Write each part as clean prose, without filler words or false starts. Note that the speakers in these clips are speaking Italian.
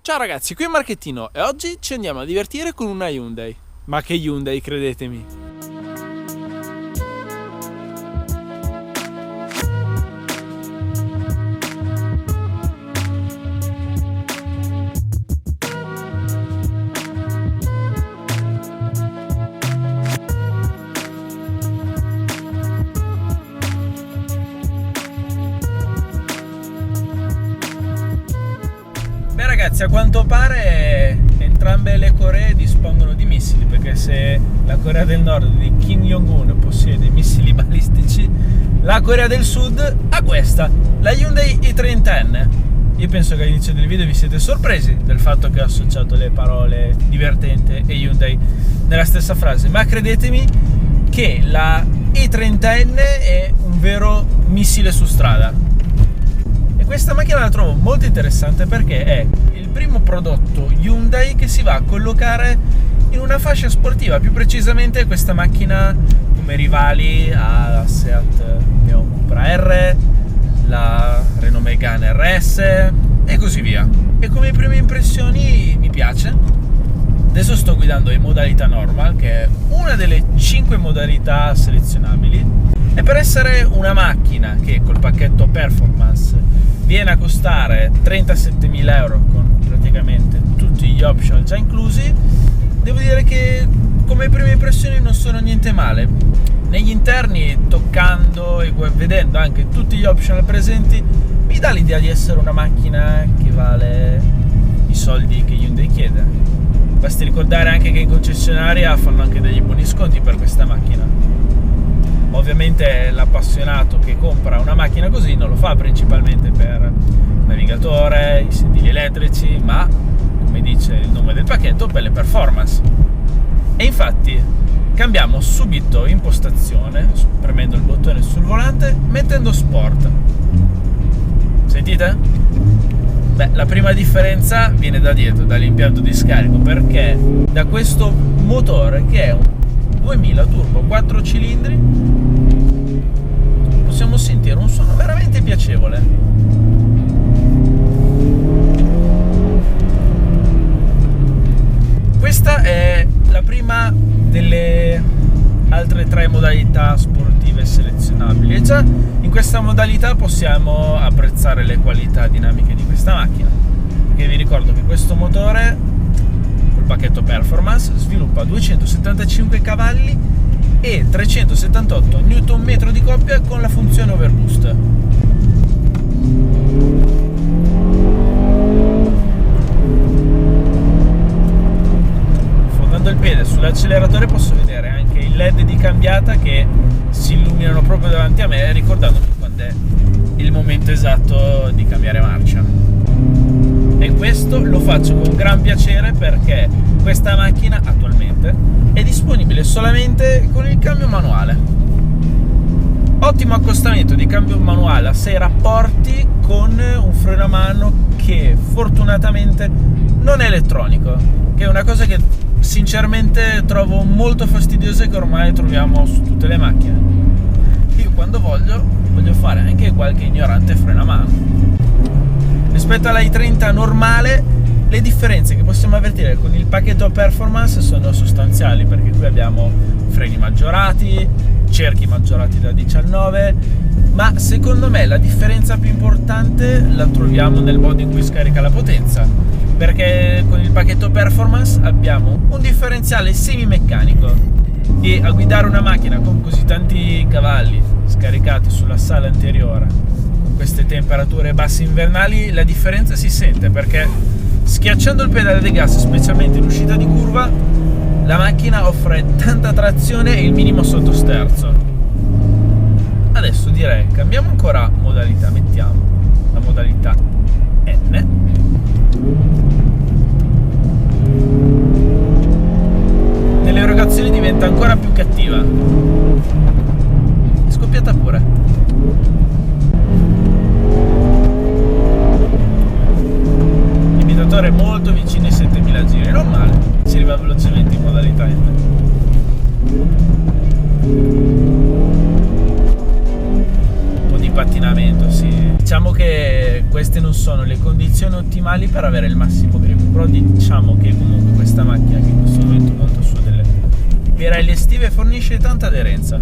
Ciao ragazzi, qui è Marchettino e oggi ci andiamo a divertire con una Hyundai. Ma che Hyundai, credetemi! Beh ragazzi, a quanto pare entrambe le Coree dispongono di missili, perché se la Corea del Nord di Kim Jong-un possiede missili balistici, la Corea del Sud ha questa, la Hyundai i30N. Io penso che all'inizio del video vi siete sorpresi del fatto che ho associato le parole divertente e Hyundai nella stessa frase, ma credetemi che la i30N è un vero missile su strada. Questa macchina la trovo molto interessante perché è il primo prodotto Hyundai che si va a collocare in una fascia sportiva, più precisamente questa macchina come rivali a Seat Leon Cupra R, la Renault Megane RS e così via. E come prime impressioni mi piace. Adesso sto guidando in modalità normal, che è una delle 5 modalità selezionabili, e per essere una macchina che col pacchetto performance viene a costare 37.000 euro con praticamente tutti gli optional già inclusi, devo dire che come prime impressioni non sono niente male. Negli interni, toccando e vedendo anche tutti gli optional presenti, mi dà l'idea di essere una macchina che vale i soldi che Hyundai chiede. Basti ricordare anche che in concessionaria fanno anche degli buoni sconti per questa macchina. Ovviamente l'appassionato che compra una macchina così non lo fa principalmente per il navigatore, i sedili elettrici, ma come dice il nome del pacchetto, per le performance. E infatti cambiamo subito impostazione premendo il bottone sul volante, mettendo sport. Sentite? Beh, la prima differenza viene da dietro, dall'impianto di scarico, perché da questo motore che è un 2000 turbo 4 cilindri possiamo sentire un suono veramente piacevole. Questa è la prima delle altre 3 modalità sportive selezionabili e già in questa modalità possiamo apprezzare le qualità dinamiche di questa macchina, perché vi ricordo che questo motore pacchetto performance sviluppa 275 cavalli e 378 Nm di coppia con la funzione overboost. Fondando il piede sull'acceleratore posso vedere anche i LED di cambiata che si illuminano proprio davanti a me, ricordandomi quando è il momento esatto di cambiare marcia. E questo lo faccio con gran piacere perché questa macchina attualmente è disponibile solamente con il cambio manuale. Ottimo accostamento di cambio manuale a 6 rapporti con un freno a mano che fortunatamente non è elettronico, che è una cosa che sinceramente trovo molto fastidiosa e che ormai troviamo su tutte le macchine. Io quando voglio fare anche qualche ignorante freno a mano. Rispetto alla i30 normale, le differenze che possiamo avvertire con il pacchetto performance sono sostanziali, perché qui abbiamo freni maggiorati, cerchi maggiorati da 19, ma secondo me la differenza più importante la troviamo nel modo in cui scarica la potenza, perché con il pacchetto performance abbiamo un differenziale semimeccanico e a guidare una macchina con così tanti cavalli scaricati sulla sala anteriore queste temperature basse invernali la differenza si sente, perché schiacciando il pedale del gas, specialmente in uscita di curva, la macchina offre tanta trazione e il minimo sottosterzo. Adesso direi cambiamo ancora modalità, mettiamo la modalità N. Nelle erogazioni diventa ancora più cattiva. È scoppiata pure. È molto vicino ai 7000 giri, non male, si arriva velocemente in modalità N. Un po' di pattinamento, sì. Diciamo che queste non sono le condizioni ottimali per avere il massimo grip. però diciamo che comunque questa macchina, che in questo momento monta su delle Pirelli estive, fornisce tanta aderenza.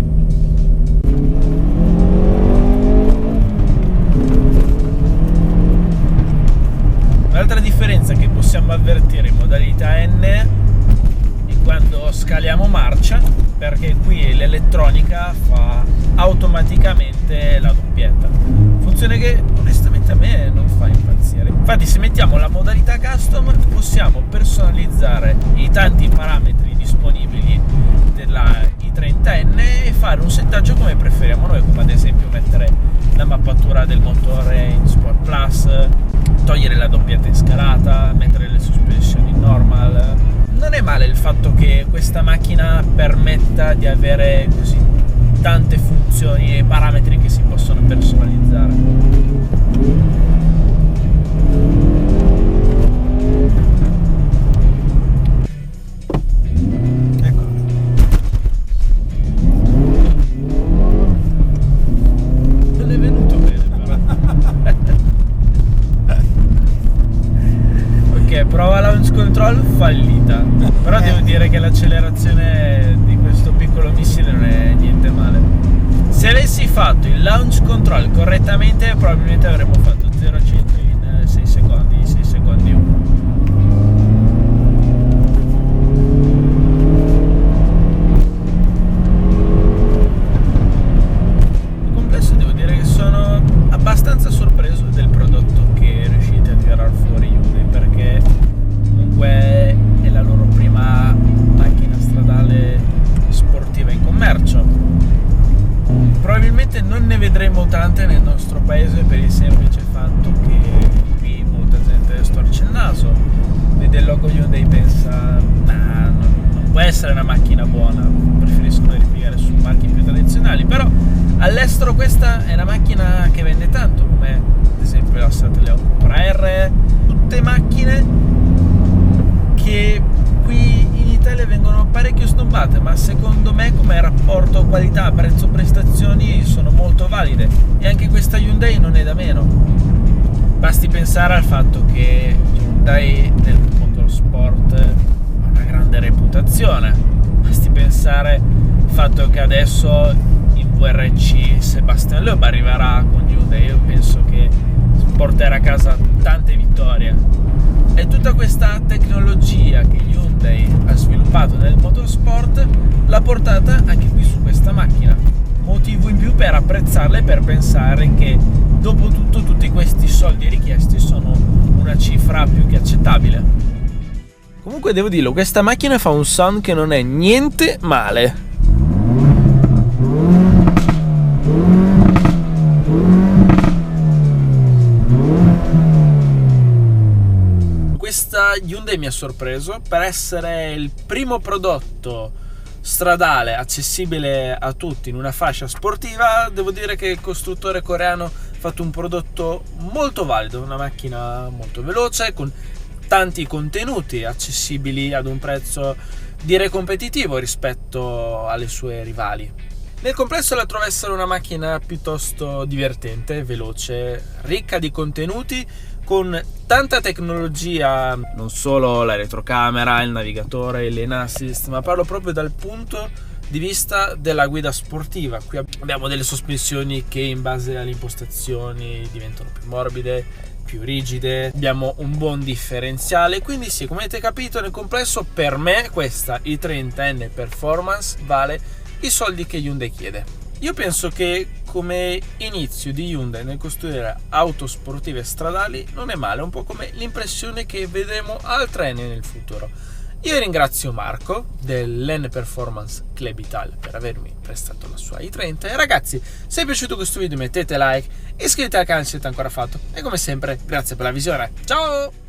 Un'altra differenza che possiamo avvertire in modalità N è quando scaliamo marcia, perché qui l'elettronica fa automaticamente la doppietta, funzione che onestamente a me non fa impazzire. Infatti se mettiamo la modalità custom possiamo personalizzare i tanti parametri disponibili della i30N e fare un settaggio come preferiamo noi, come ad esempio mettere la mappatura del motore in Sport Plus, togliere la doppietta in scalata, mettere le sospensioni in normal. Non è male il fatto che questa macchina permetta di avere così tante funzioni e parametri che si possono personalizzare. Eccolo. Non è venuto bene però. Ok, prova launch control fallita, però devo dire che l'accelerazione di questo piccolo missile non è niente male. Se avessi fatto il launch control correttamente probabilmente avremmo fatto 0 a 100 in 6 secondi 1. In complesso devo dire che sono abbastanza sorpreso del prodotto che riuscite a tirar fuori Hyundai, perché comunque è la loro prima macchina stradale sportiva in commercio. Probabilmente non ne vedremo tante nel nostro paese per il semplice fatto che qui molta gente storce il naso, vede il logo Hyundai e pensa non può essere una macchina buona, preferiscono ripiegare su marchi più tradizionali. Però all'estero questa è una macchina che vende tanto, come ad esempio la Seat Leon Cupra R, tutte macchine che qui in Italia vengono parecchio snobbate, ma secondo me come rapporto qualità prezzo prestazioni sono molto valide, e anche questa Hyundai non è da meno. Basti pensare al fatto che Hyundai nel motorsport ha una grande reputazione, basti pensare al fatto che adesso in VRC Sebastian Loeb arriverà con Hyundai, io penso che porterà a casa tante vittorie. E tutta questa tecnologia che Hyundai ha sviluppato nel motorsport l'ha portata anche qui su questa macchina, motivo in più per apprezzarla e per pensare che dopo tutto tutti questi soldi richiesti sono una cifra più che accettabile. Comunque devo dirlo, questa macchina fa un sound che non è niente male. Questa Hyundai mi ha sorpreso per essere il primo prodotto stradale accessibile a tutti in una fascia sportiva. Devo dire che il costruttore coreano ha fatto un prodotto molto valido, una macchina molto veloce con tanti contenuti accessibili ad un prezzo direi competitivo rispetto alle sue rivali. Nel complesso la trovo essere una macchina piuttosto divertente, veloce, ricca di contenuti, con tanta tecnologia, non solo la retrocamera, il navigatore, il lane assist, ma parlo proprio dal punto di vista della guida sportiva. Qui abbiamo delle sospensioni che in base alle impostazioni diventano più morbide, più rigide, abbiamo un buon differenziale, quindi sì, come avete capito, nel complesso per me questa i30N Performance vale i soldi che Hyundai chiede. Io penso che come inizio di Hyundai nel costruire auto sportive stradali non è male, un po' come l'impressione che vedremo altre N nel futuro. Io ringrazio Marco dell'N Performance Club Italia per avermi prestato la sua i30, e ragazzi, se è piaciuto questo video mettete like, iscrivetevi al canale se siete ancora fatto, e come sempre grazie per la visione, ciao!